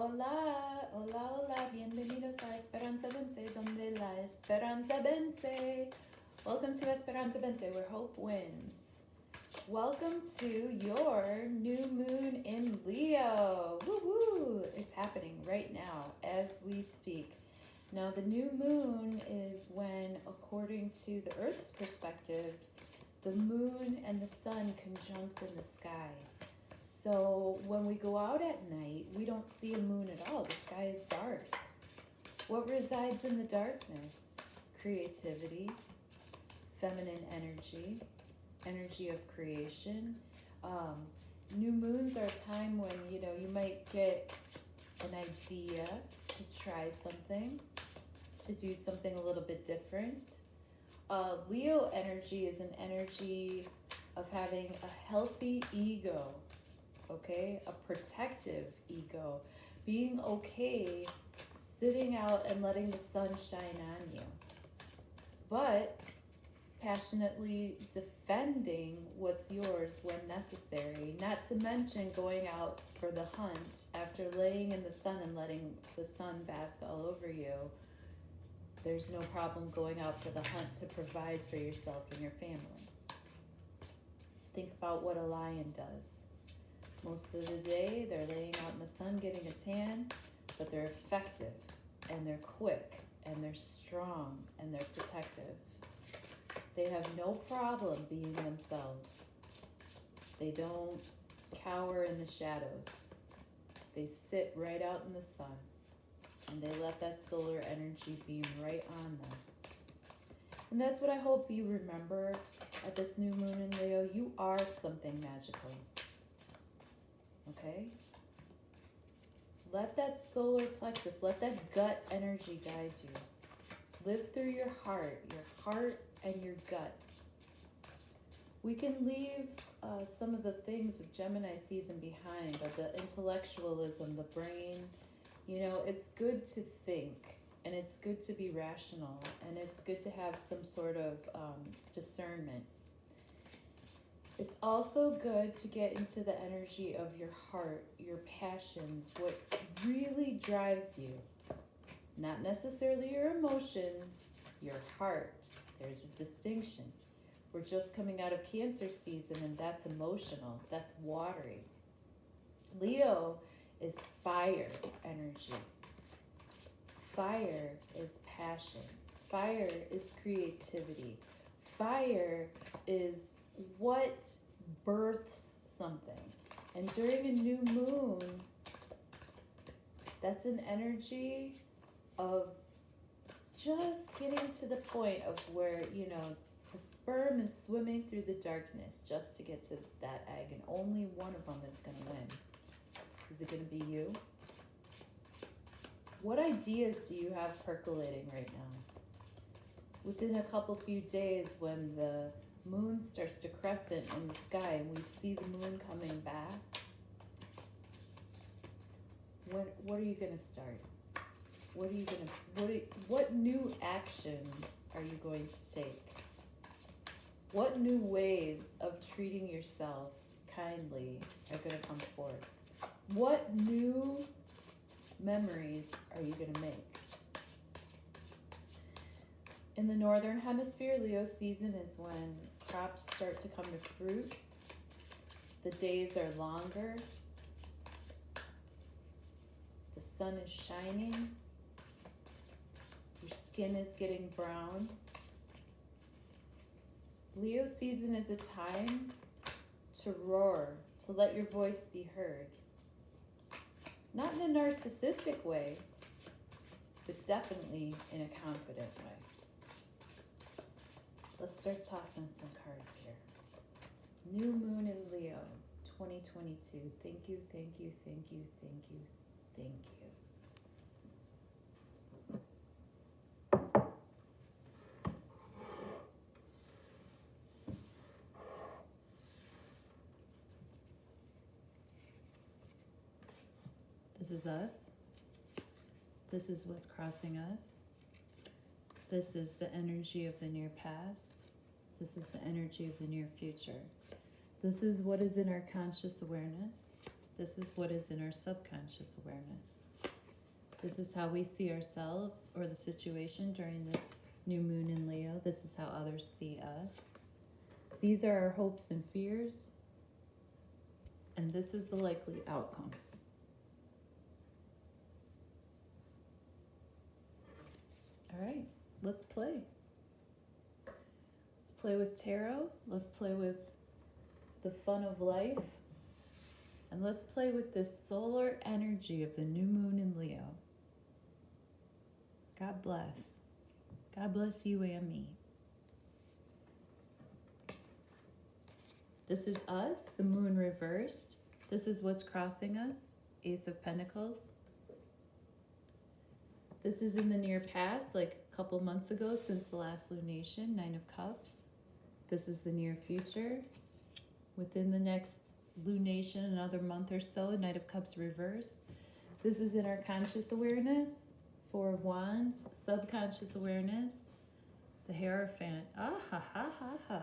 Hola, hola, hola, bienvenidos a Esperanza Vence, donde la esperanza vence. Welcome to Esperanza Vence, where hope wins. Welcome to your new moon in Leo. Woo woo! It's happening right now as we speak. Now, the new moon is when, according to the Earth's perspective, the moon and the sun conjunct in the sky. So when we go out at night, we don't see a moon at all. The sky is dark. What resides in the darkness? Creativity, feminine energy, energy of creation. New moons are a time when, you might get an idea to try something, to do something a little bit different. Leo energy is an energy of having a healthy ego. Okay, a protective ego, being okay sitting out and letting the sun shine on you, but passionately defending what's yours when necessary, not to mention going out for the hunt after laying in the sun and letting the sun bask all over you. There's no problem going out for the hunt to provide for yourself and your family. Think about what a lion does. Most of the day, they're laying out in the sun getting a tan, but they're effective, and they're quick, and they're strong, and they're protective. They have no problem being themselves. They don't cower in the shadows. They sit right out in the sun, and they let that solar energy beam right on them. And that's what I hope you remember at this new moon in Leo. You are something magical. Okay? Let that solar plexus, let that gut energy guide you. Live through your heart and your gut. We can leave some of the things of Gemini season behind, but the intellectualism, the brain, it's good to think, and it's good to be rational, and it's good to have some sort of discernment. It's also good to get into the energy of your heart, your passions, what really drives you. Not necessarily your emotions, your heart. There's a distinction. We're just coming out of Cancer season, and that's emotional. That's watery. Leo is fire energy. Fire is passion. Fire is creativity. Fire is what births something. And during a new moon, that's an energy of just getting to the point of where, the sperm is swimming through the darkness just to get to that egg, and only one of them is going to win. Is it going to be you? What ideas do you have percolating right now? Within a few days, when the moon starts to crescent in the sky and we see the moon coming back, what are you going to start? What new actions are you going to take? What new ways of treating yourself kindly are going to come forth? What new memories are you going to make? In the northern hemisphere, Leo season is when crops start to come to fruit. The days are longer. The sun is shining. Your skin is getting brown. Leo season is a time to roar, to let your voice be heard. Not in a narcissistic way, but definitely in a confident way. Let's start tossing some cards here. New moon in Leo, 2022. Thank you, thank you, thank you, thank you, thank you. This is us. This is what's crossing us. This is the energy of the near past. This is the energy of the near future. This is what is in our conscious awareness. This is what is in our subconscious awareness. This is how we see ourselves or the situation during this new moon in Leo. This is how others see us. These are our hopes and fears. And this is the likely outcome. All right, let's play. Let's play with tarot. Let's play with the fun of life. And let's play with this solar energy of the new moon in Leo. God bless. God bless you and me. This is us, the moon reversed. This is what's crossing us, Ace of Pentacles. This is in the near past, like a couple months ago since the last lunation, Nine of Cups. This is the near future. Within the next lunation, another month or so, Knight of Cups reversed. This is in our conscious awareness, Four of Wands, subconscious awareness, the Hierophant. Ah, ha, ha, ha, ha.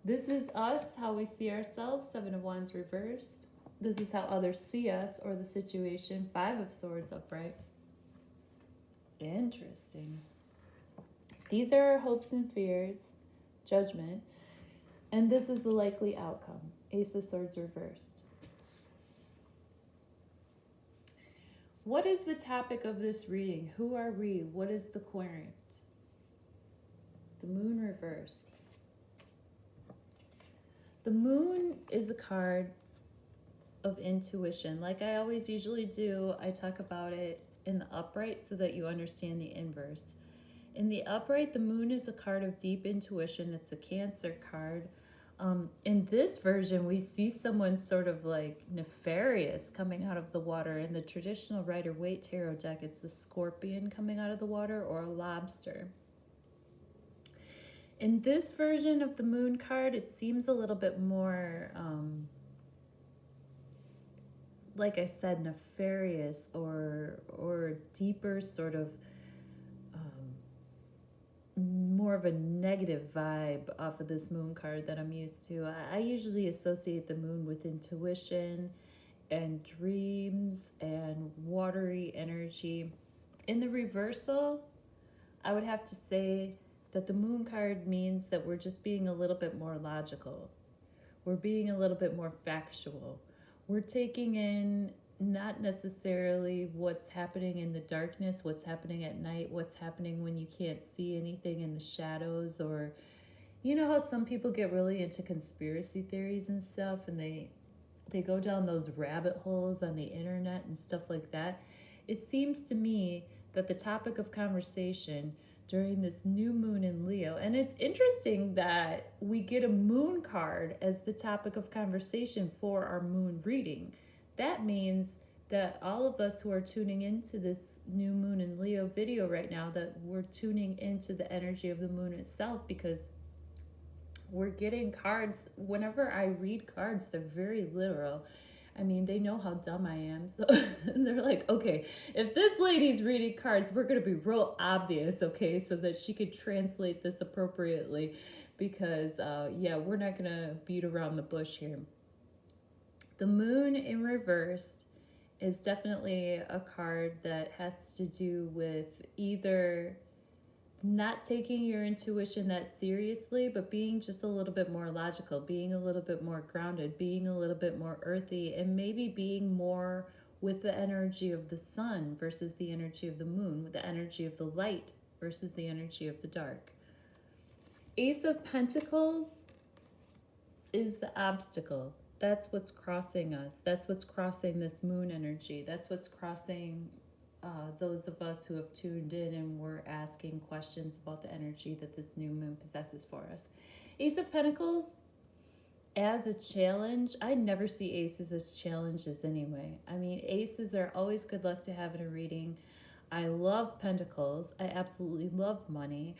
This is us, how we see ourselves, Seven of Wands reversed. This is how others see us or the situation, Five of Swords upright. Interesting. These are our hopes and fears, Judgment, and this is the likely outcome, Ace of Swords reversed. What is the topic of this reading? Who are we? What is the querent? The moon reversed. The moon is a card of intuition. Like I always usually do, I talk about it in the upright so that you understand the inverse. In the upright, the moon is a card of deep intuition. It's a Cancer card. In this version, we see someone sort of like nefarious coming out of the water. In the traditional Rider-Waite tarot deck, it's a scorpion coming out of the water or a lobster. In this version of the moon card, it seems a little bit more, like I said, nefarious or deeper sort of, more of a negative vibe off of this moon card that I'm used to. I usually associate the moon with intuition and dreams and watery energy. In the reversal, I would have to say that the moon card means that we're just being a little bit more logical. We're being a little bit more factual. We're taking in not necessarily what's happening in the darkness, what's happening at night, what's happening when you can't see anything in the shadows, or you know how some people get really into conspiracy theories and stuff and they go down those rabbit holes on the internet and stuff like that. It seems to me that the topic of conversation during this new moon in Leo, and it's interesting that we get a moon card as the topic of conversation for our moon reading. That means that all of us who are tuning into this new moon in Leo video right now, that we're tuning into the energy of the moon itself, because we're getting cards. Whenever I read cards, they're very literal. I mean, they know how dumb I am. So they're like, okay, if this lady's reading cards, we're going to be real obvious, okay, so that she could translate this appropriately, because, yeah, we're not going to beat around the bush here. The moon in reversed is definitely a card that has to do with either not taking your intuition that seriously, but being just a little bit more logical, being a little bit more grounded, being a little bit more earthy, and maybe being more with the energy of the sun versus the energy of the moon, with the energy of the light versus the energy of the dark. Ace of Pentacles is the obstacle. That's what's crossing us. That's what's crossing this moon energy. That's what's crossing those of us who have tuned in and we're asking questions about the energy that this new moon possesses for us. Ace of Pentacles as a challenge. I never see aces as challenges anyway. I mean, aces are always good luck to have in a reading. I love Pentacles. I absolutely love money.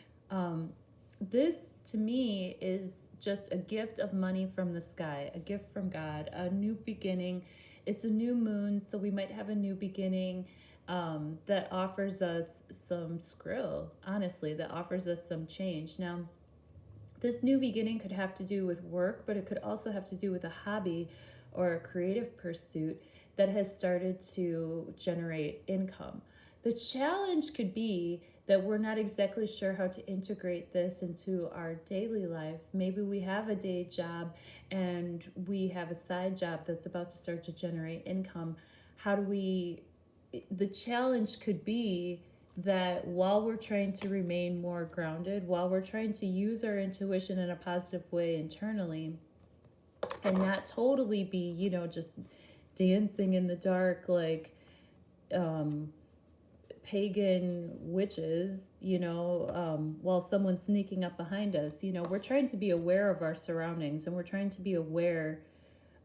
This, to me, is just a gift of money from the sky, a gift from God, a new beginning. It's a new moon, so we might have a new beginning that offers us some skrill, honestly, that offers us some change. Now, this new beginning could have to do with work, but it could also have to do with a hobby or a creative pursuit that has started to generate income. The challenge could be that we're not exactly sure how to integrate this into our daily life. Maybe we have a day job and we have a side job that's about to start to generate income. The challenge could be that while we're trying to remain more grounded, while we're trying to use our intuition in a positive way internally, and not totally be, just dancing in the dark like pagan witches, while someone's sneaking up behind us. We're trying to be aware of our surroundings, and we're trying to be aware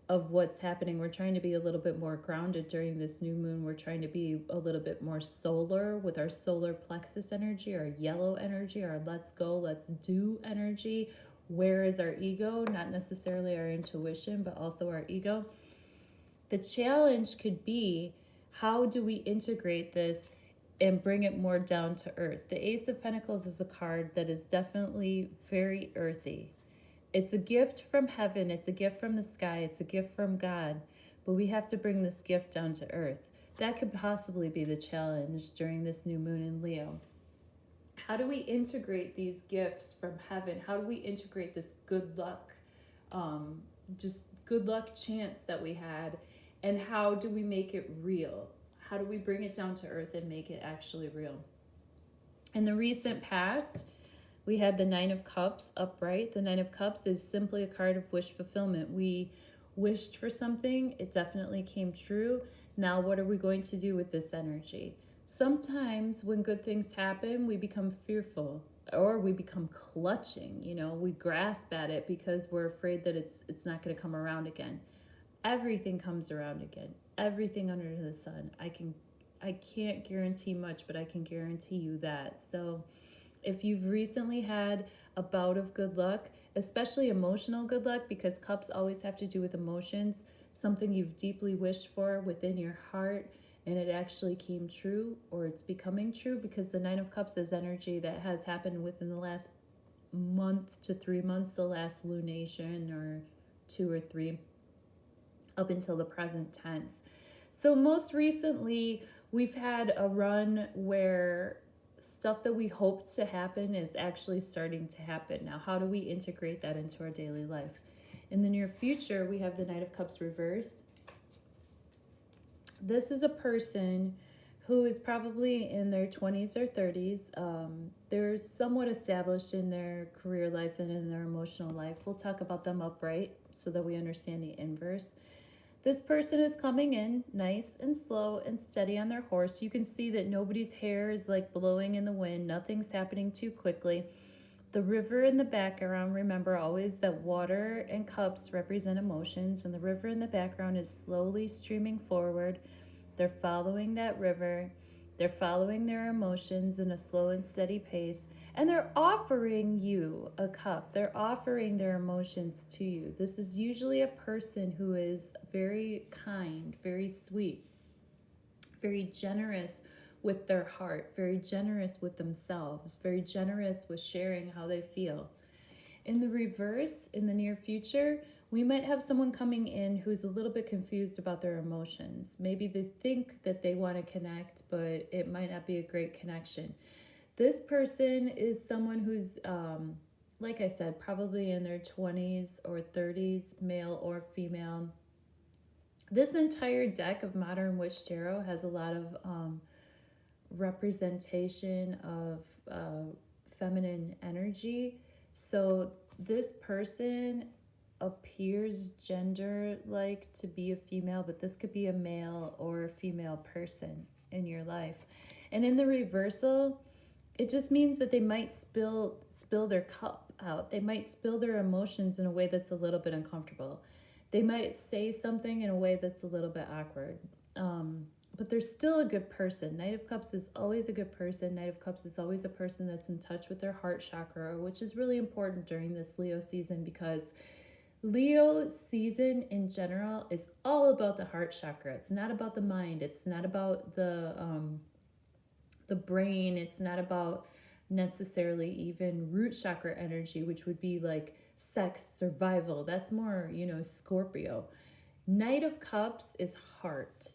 of what's happening. We're trying to be a little bit more grounded during this new moon. We're trying to be a little bit more solar with our solar plexus energy, our yellow energy, our let's go, let's do energy. Where is our ego? Not necessarily our intuition, but also our ego. The challenge could be, how do we integrate this and bring it more down to earth? The Ace of Pentacles is a card that is definitely very earthy. It's a gift from heaven. It's a gift from the sky. It's a gift from God. But we have to bring this gift down to earth. That could possibly be the challenge during this new moon in Leo. How do we integrate these gifts from heaven? How do we integrate this good luck, just good luck chance that we had? And how do we make it real? How do we bring it down to earth and make it actually real? In the recent past, we had the Nine of Cups upright. The Nine of Cups is simply a card of wish fulfillment. We wished for something. It definitely came true. Now, what are we going to do with this energy? Sometimes when good things happen, we become fearful, or we become clutching. We grasp at it because we're afraid that it's not going to come around again. Everything comes around again. Everything under the sun. I can't guarantee much, but I can guarantee you that. So if you've recently had a bout of good luck, especially emotional good luck, because cups always have to do with emotions, something you've deeply wished for within your heart, and it actually came true, or it's becoming true, because the Nine of Cups is energy that has happened within the last month to 3 months, the last lunation, or 2 or 3, up until the present tense. So most recently, we've had a run where stuff that we hoped to happen is actually starting to happen. Now, how do we integrate that into our daily life? In the near future, we have the Knight of Cups reversed. This is a person who is probably in their 20s or 30s. They're somewhat established in their career life and in their emotional life. We'll talk about them upright so that we understand the inverse. This person is coming in nice and slow and steady on their horse. You can see that nobody's hair is like blowing in the wind. Nothing's happening too quickly. The river in the background, remember always that water and cups represent emotions, and the river in the background is slowly streaming forward. They're following that river. They're following their emotions in a slow and steady pace, and they're offering you a cup. They're offering their emotions to you. This is usually a person who is very kind, very sweet, very generous with their heart, very generous with themselves, very generous with sharing how they feel. In the reverse, in the near future, we might have someone coming in who's a little bit confused about their emotions. Maybe they think that they want to connect, but it might not be a great connection. This person is someone who's, like I said, probably in their 20s or 30s, male or female. This entire deck of Modern Witch Tarot has a lot of representation of feminine energy. So this person appears gender-like to be a female, but this could be a male or a female person in your life. And in the reversal, it just means that they might spill their cup out. They might spill their emotions in a way that's a little bit uncomfortable. They might say something in a way that's a little bit awkward. But they're still a good person. Knight of Cups is always a good person. Knight of Cups is always a person that's in touch with their heart chakra, which is really important during this Leo season, because Leo season in general is all about the heart chakra. It's not about the mind. It's not about the brain. It's not about necessarily even root chakra energy, which would be like sex, survival. That's more, Scorpio. Knight of Cups is heart.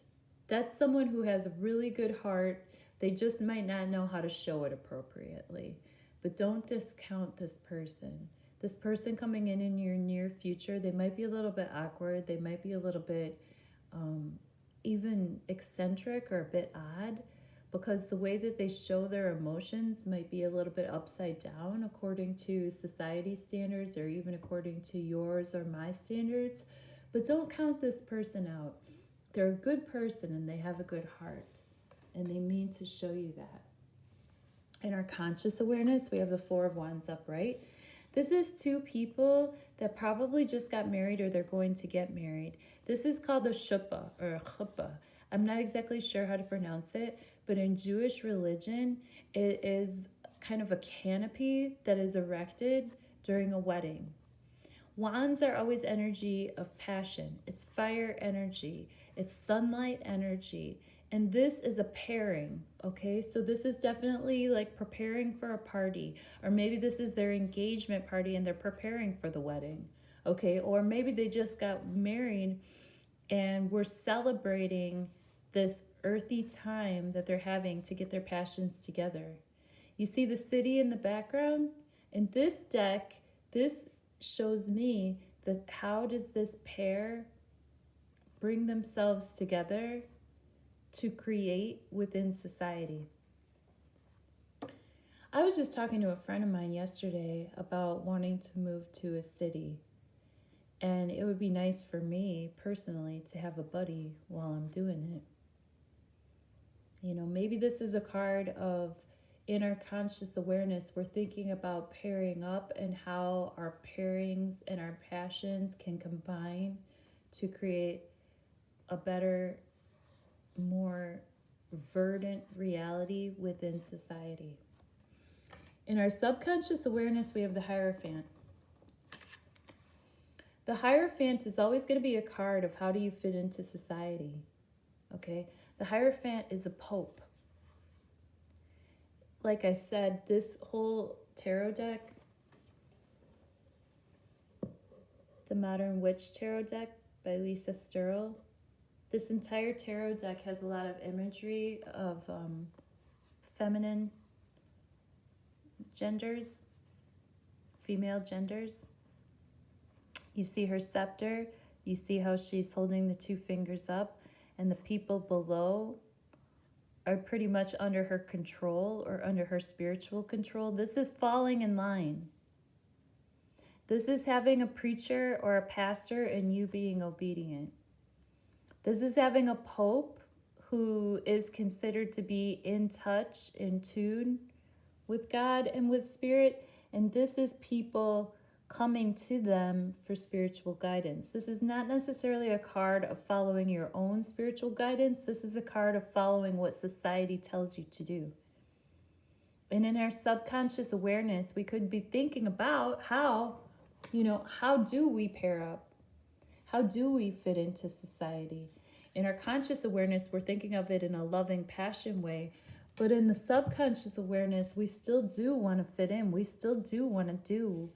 That's someone who has a really good heart. They just might not know how to show it appropriately. But don't discount this person. This person coming in your near future, they might be a little bit awkward. They might be a little bit even eccentric or a bit odd, because the way that they show their emotions might be a little bit upside down according to society standards, or even according to yours or my standards. But don't count this person out. They're a good person and they have a good heart, and they mean to show you that. In our conscious awareness, we have the Four of Wands upright. This is two people that probably just got married or they're going to get married. This is called a chuppah or a chuppah. I'm not exactly sure how to pronounce it, but in Jewish religion, it is kind of a canopy that is erected during a wedding. Wands are always energy of passion. It's fire energy. It's sunlight energy. And this is a pairing, okay? So this is definitely like preparing for a party. Or maybe this is their engagement party and they're preparing for the wedding, okay? Or maybe they just got married and we're celebrating this earthy time that they're having to get their passions together. You see the city in the background? In this deck, this shows me that how does this pair bring themselves together to create within society. I was just talking to a friend of mine yesterday about wanting to move to a city, and it would be nice for me personally to have a buddy while I'm doing it. You know, maybe this is a card of, in our conscious awareness, we're thinking about pairing up and how our pairings and our passions can combine to create a better, more verdant reality within society. In our subconscious awareness, we have the Hierophant. The Hierophant is always going to be a card of how do you fit into society, okay? The Hierophant is a pope. Like I said, this whole tarot deck, the Modern Witch Tarot deck by Lisa Sturl, this entire tarot deck has a lot of imagery of feminine genders, female genders. You see her scepter, you see how she's holding the two fingers up, and the people below are pretty much under her control or under her spiritual control. This is falling in line. This is having a preacher or a pastor and you being obedient. This is having a pope who is considered to be in touch, in tune with God and with spirit. And this is people coming to them for spiritual guidance. This is not necessarily a card of following your own spiritual guidance. This is a card of following what society tells you to do. And in our subconscious awareness, we could be thinking about how do we pair up? How do we fit into society? In our conscious awareness, we're thinking of it in a loving passion way. But in the subconscious awareness, we still do want to fit in. We still do want to do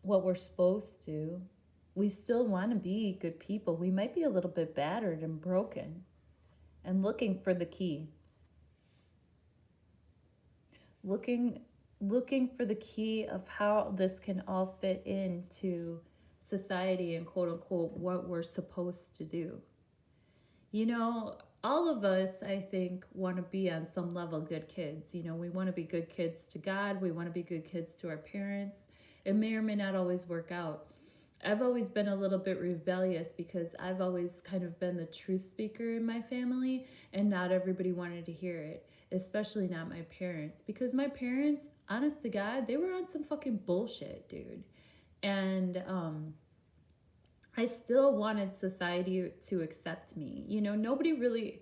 what we're supposed to. We still want to be good people. We might be a little bit battered and broken and looking for the key. Looking for the key of how this can all fit into society and quote unquote what we're supposed to do. You know, all of us, I think, want to be on some level good kids. You know, we want to be good kids to God. We want to be good kids to our parents. It may or may not always work out. I've always been a little bit rebellious because I've always kind of been the truth speaker in my family, and not everybody wanted to hear it, especially not my parents. Because my parents, honest to God, they were on some fucking bullshit, dude. And I still wanted society to accept me. You know, nobody really...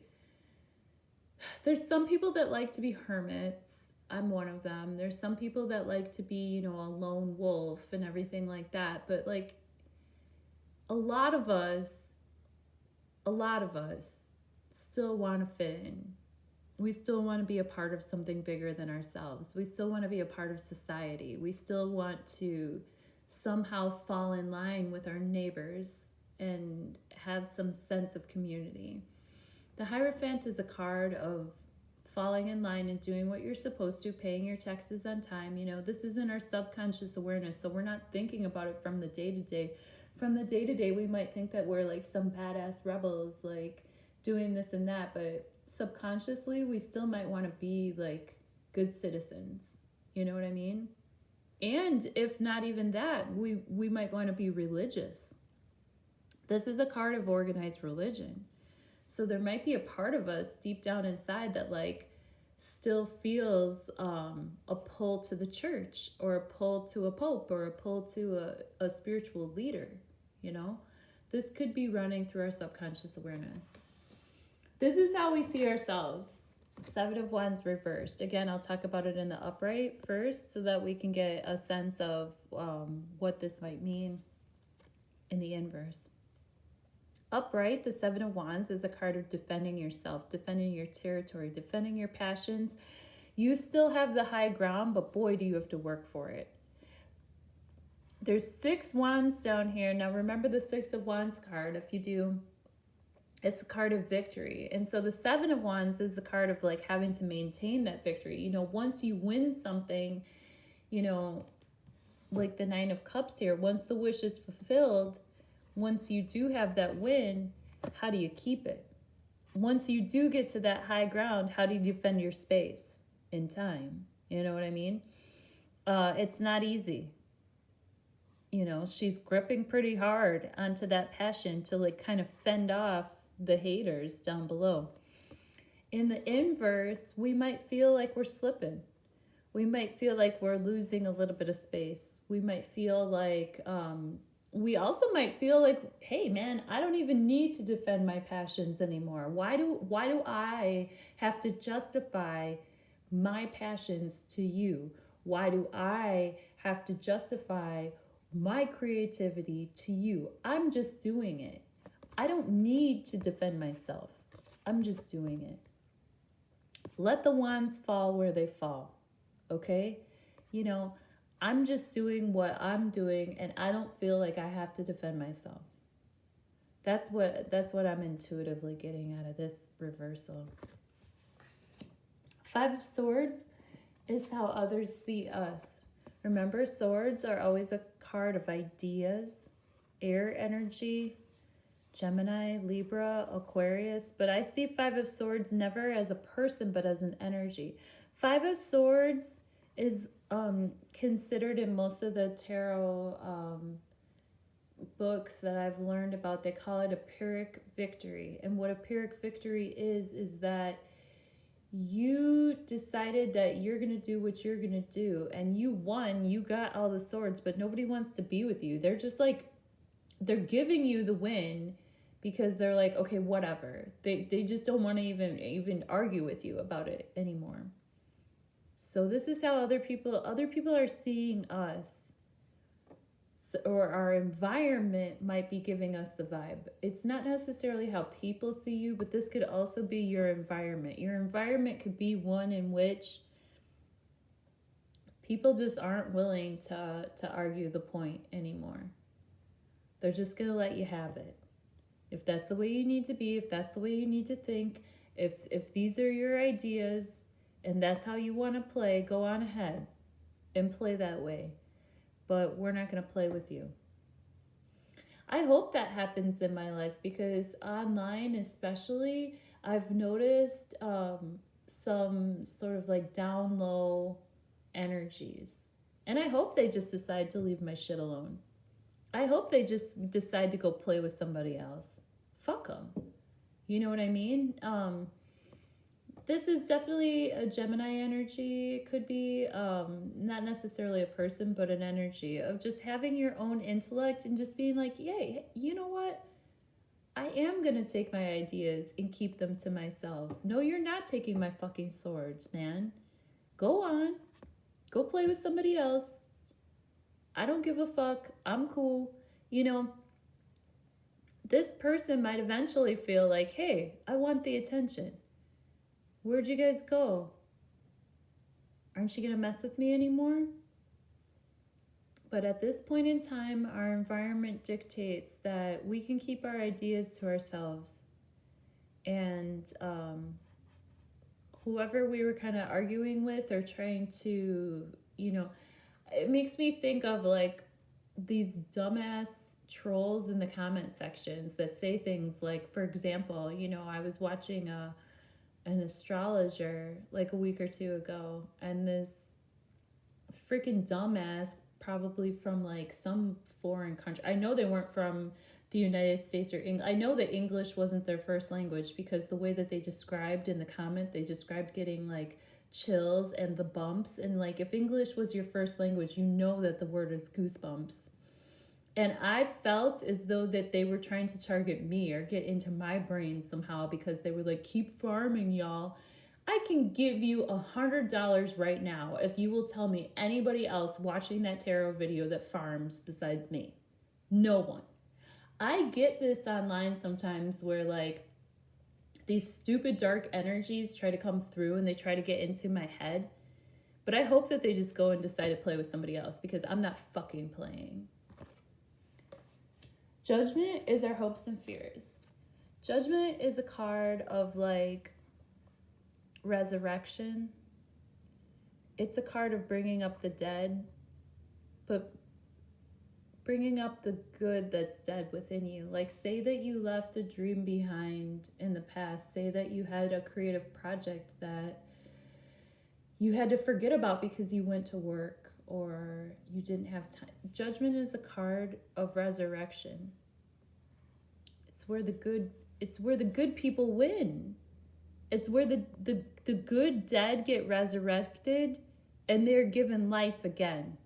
There's some people that like to be hermits. I'm one of them. There's some people that like to be, you know, a lone wolf and everything like that. But like a lot of us still want to fit in. We still want to be a part of something bigger than ourselves. We still want to be a part of society. We still want to somehow fall in line with our neighbors and have some sense of community. The Hierophant is a card of falling in line and doing what you're supposed to, paying your taxes on time. You know, this is in our subconscious awareness, so we're not thinking about it from the day to day. From the day to day, we might think that we're like some badass rebels, like doing this and that, but subconsciously, we still might want to be like good citizens. You know what I mean? And if not even that, we might want to be religious. This is a card of organized religion. So there might be a part of us deep down inside that like still feels a pull to the church, or a pull to a pope, or a pull to a spiritual leader, you know? This could be running through our subconscious awareness. This is how we see ourselves. Seven of Wands reversed. Again, I'll talk about it in the upright first so that we can get a sense of what this might mean in the inverse. Upright, the Seven of Wands is a card of defending yourself, defending your territory, defending your passions. You still have the high ground, but boy, do you have to work for it. There's 6 wands down here. Now remember the 6 of Wands card. If you do, it's a card of victory. And so the 7 of Wands is the card of like having to maintain that victory. You know, once you win something, you know, like the 9 of Cups here, once the wish is fulfilled, once you do have that win, how do you keep it? Once you do get to that high ground, how do you defend your space in time? You know what I mean? It's not easy. You know, she's gripping pretty hard onto that passion to like kind of fend off the haters down below. In the inverse, we might feel like we're slipping. We might feel like we're losing a little bit of space. We might feel like, we also might feel like, hey man, I don't even need to defend my passions anymore. Why do I have to justify my passions to you? Why do I have to justify my creativity to you? I'm just doing it. I don't need to defend myself. I'm just doing it. Let the wands fall where they fall, okay? You know, I'm just doing what I'm doing, and I don't feel like I have to defend myself. That's what I'm intuitively getting out of this reversal. 5 of Swords is how others see us. Remember, swords are always a card of ideas, air energy, Gemini, Libra, Aquarius, but I see 5 of Swords never as a person, but as an energy. 5 of Swords is considered in most of the tarot books that I've learned about. They call it a Pyrrhic victory. And what a Pyrrhic victory is that you decided that you're going to do what you're going to do, and you won. You got all the swords, but nobody wants to be with you. They're just like, they're giving you the win because they're like, okay, whatever. They just don't want to even argue with you about it anymore. So this is how other people are seeing us. So, or our environment might be giving us the vibe. It's not necessarily how people see you, but this could also be your environment. Your environment could be one in which people just aren't willing to argue the point anymore. They're just going to let you have it. If that's the way you need to be, if that's the way you need to think, if these are your ideas and that's how you want to play, go on ahead and play that way. But we're not going to play with you. I hope that happens in my life, because online especially, I've noticed some sort of like down low energies. And I hope they just decide to leave my shit alone. I hope they just decide to go play with somebody else. Fuck them. You know what I mean? This is definitely a Gemini energy. It could be not necessarily a person, but an energy of just having your own intellect and just being like, yay, you know what? I am going to take my ideas and keep them to myself. No, you're not taking my fucking swords, man. Go on. Go play with somebody else. I don't give a fuck. I'm cool. You know, this person might eventually feel like, hey, I want the attention. Where'd you guys go? Aren't you going to mess with me anymore? But at this point in time, our environment dictates that we can keep our ideas to ourselves. And whoever we were kind of arguing with or trying to, it makes me think of like these dumbass trolls in the comment sections that say things like, for example, I was watching an astrologer like a week or two ago, and this freaking dumbass, probably from like some foreign country. I know they weren't from the United States or English. I know that English wasn't their first language, because the way that they described in the comment, they described getting like chills and the bumps. And like, if English was your first language, you know that the word is goosebumps. And I felt as though that they were trying to target me or get into my brain somehow, because they were like, keep farming, y'all. I can give you $100 right now if you will tell me anybody else watching that tarot video that farms besides me. No one. I get this online sometimes where like these stupid dark energies try to come through and they try to get into my head. But I hope that they just go and decide to play with somebody else, because I'm not fucking playing. Judgment is our hopes and fears. Judgment is a card of like resurrection. It's a card of bringing up the dead, but bringing up the good that's dead within you. Like, say that you left a dream behind in the past. Say that you had a creative project that you had to forget about because you went to work or you didn't have time. Judgment is a card of resurrection. It's where the good people win. It's where the good dead get resurrected and they're given life again.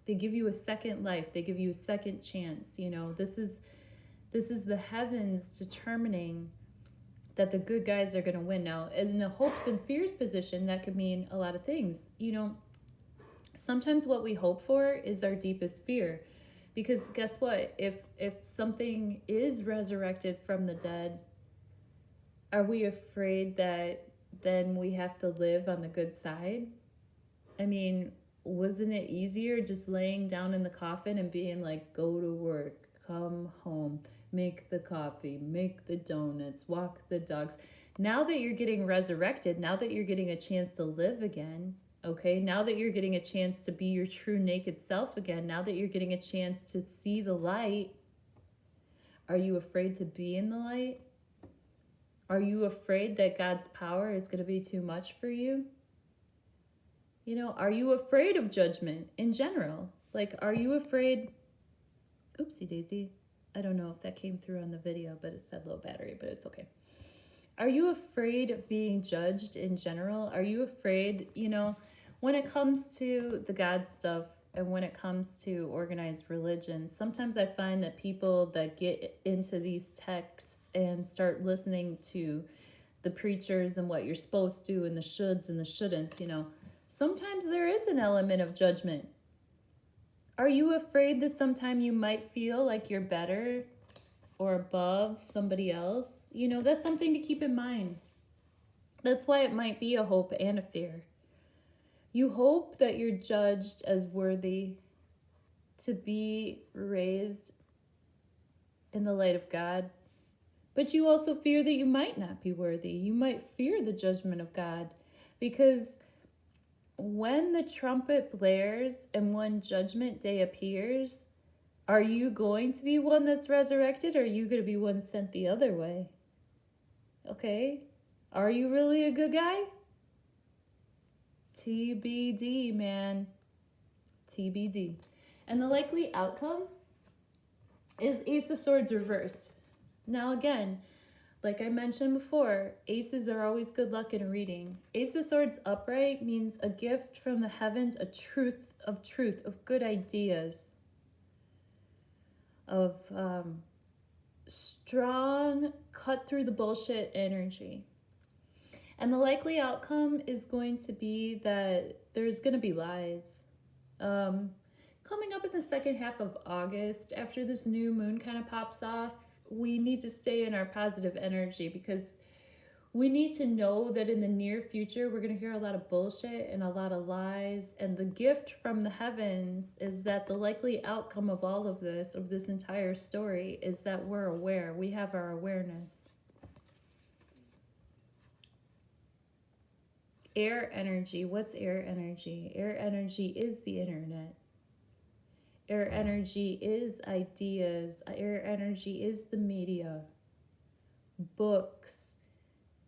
They give you a second life. They give you a second chance. This is the heavens determining that the good guys are going to win. Now, in the hopes and fears position, that could mean a lot of things. Sometimes what we hope for is our deepest fear. Because guess what? If something is resurrected from the dead, are we afraid that then we have to live on the good side? I mean, wasn't it easier just laying down in the coffin and being like, go to work, come home, make the coffee, make the donuts, walk the dogs? Now that you're getting resurrected, now that you're getting a chance to live again, okay, now that you're getting a chance to be your true naked self again, now that you're getting a chance to see the light, are you afraid to be in the light? Are you afraid that God's power is going to be too much for you? Are you afraid of judgment in general? Like, are you afraid? Oopsie daisy. I don't know if that came through on the video, but it said low battery, but it's okay. Are you afraid of being judged in general? Are you afraid, when it comes to the God stuff and when it comes to organized religion, sometimes I find that people that get into these texts and start listening to the preachers and what you're supposed to and the shoulds and the shouldn'ts, sometimes there is an element of judgment. Are you afraid that sometime you might feel like you're better or above somebody else? That's something to keep in mind. That's why it might be a hope and a fear. You hope that you're judged as worthy to be raised in the light of God, but you also fear that you might not be worthy. You might fear the judgment of God, because when the trumpet blares and when judgment day appears, are you going to be one that's resurrected, or are you going to be one sent the other way? Okay? Are you really a good guy? TBD, man. TBD. And the likely outcome is Ace of Swords reversed. Now again, like I mentioned before, aces are always good luck in a reading. Ace of Swords upright means a gift from the heavens, a truth, of good ideas, of strong, cut through the bullshit energy. And the likely outcome is going to be that there's going to be lies. Coming up in the second half of August, after this new moon kind of pops off, we need to stay in our positive energy, because We need to know that in the near future, we're going to hear a lot of bullshit and a lot of lies. And the gift from the heavens is that the likely outcome of all of this, of this entire story, is that we're aware. We have our awareness. Air energy. What's air energy? Air energy is the internet. Air energy is ideas. Air energy is the media, books,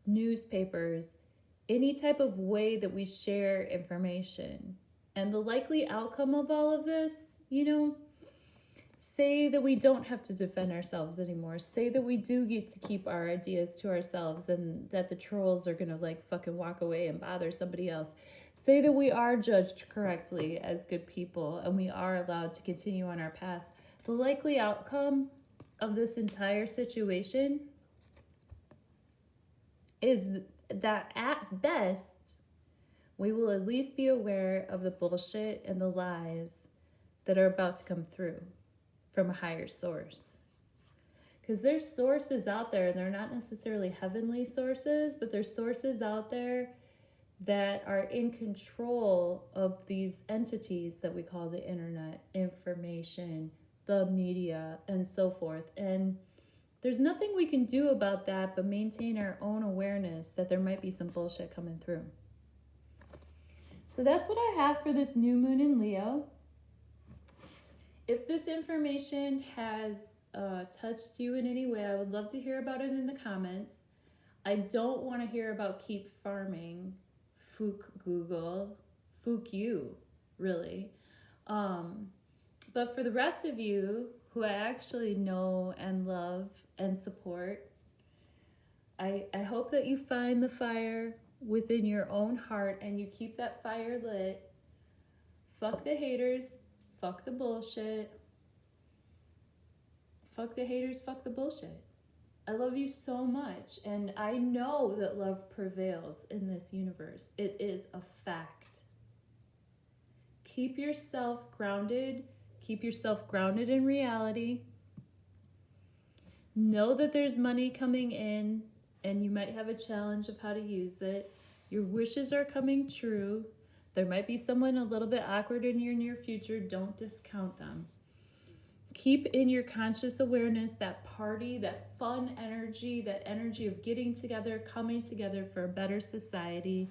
newspapers, any type of way that we share information. And the likely outcome of all of this, say that we don't have to defend ourselves anymore. Say that we do get to keep our ideas to ourselves and that the trolls are gonna fucking walk away and bother somebody else. Say that we are judged correctly as good people and we are allowed to continue on our path. The likely outcome of this entire situation is that at best, we will at least be aware of the bullshit and the lies that are about to come through from a higher source. Because there's sources out there, and they're not necessarily heavenly sources, but there's sources out there that are in control of these entities that we call the internet, information, the media, and so forth. And there's nothing we can do about that but maintain our own awareness that there might be some bullshit coming through. So that's what I have for this new moon in Leo. If this information has touched you in any way, I would love to hear about it in the comments. I don't want to hear about keep farming, fook Google, fook you, really. But for the rest of you who I actually know and love and support, I hope that you find the fire within your own heart and you keep that fire lit. Fuck the haters, fuck the bullshit. Fuck the haters, fuck the bullshit. I love you so much, and I know that love prevails in this universe. It is a fact. Keep yourself grounded. Keep yourself grounded in reality. Know that there's money coming in, and you might have a challenge of how to use it. Your wishes are coming true. There might be someone a little bit awkward in your near future. Don't discount them. Keep in your conscious awareness that party, that fun energy, that energy of getting together, coming together for a better society.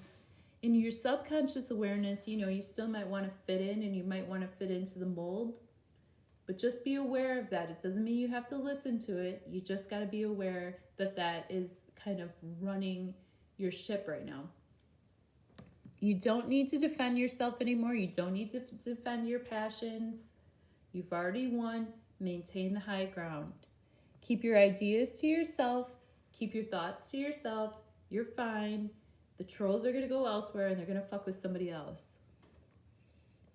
In your subconscious awareness, you still might want to fit in and you might want to fit into the mold. But just be aware of that. It doesn't mean you have to listen to it. You just got to be aware that that is kind of running your ship right now. You don't need to defend yourself anymore. You don't need to defend your passions. You've already won. Maintain the high ground. Keep your ideas to yourself. Keep your thoughts to yourself. You're fine. The trolls are going to go elsewhere and they're going to fuck with somebody else.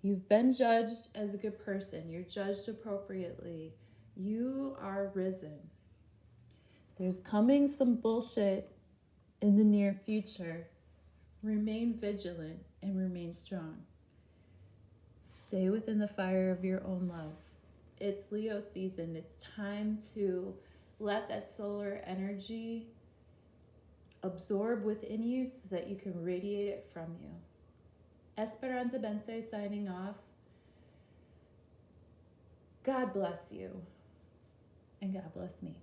You've been judged as a good person. You're judged appropriately. You are risen. There's coming some bullshit in the near future. Remain vigilant and remain strong. Stay within the fire of your own love. It's Leo season. It's time to let that solar energy absorb within you so that you can radiate it from you. Esperanza Bense signing off. God bless you, and God bless me.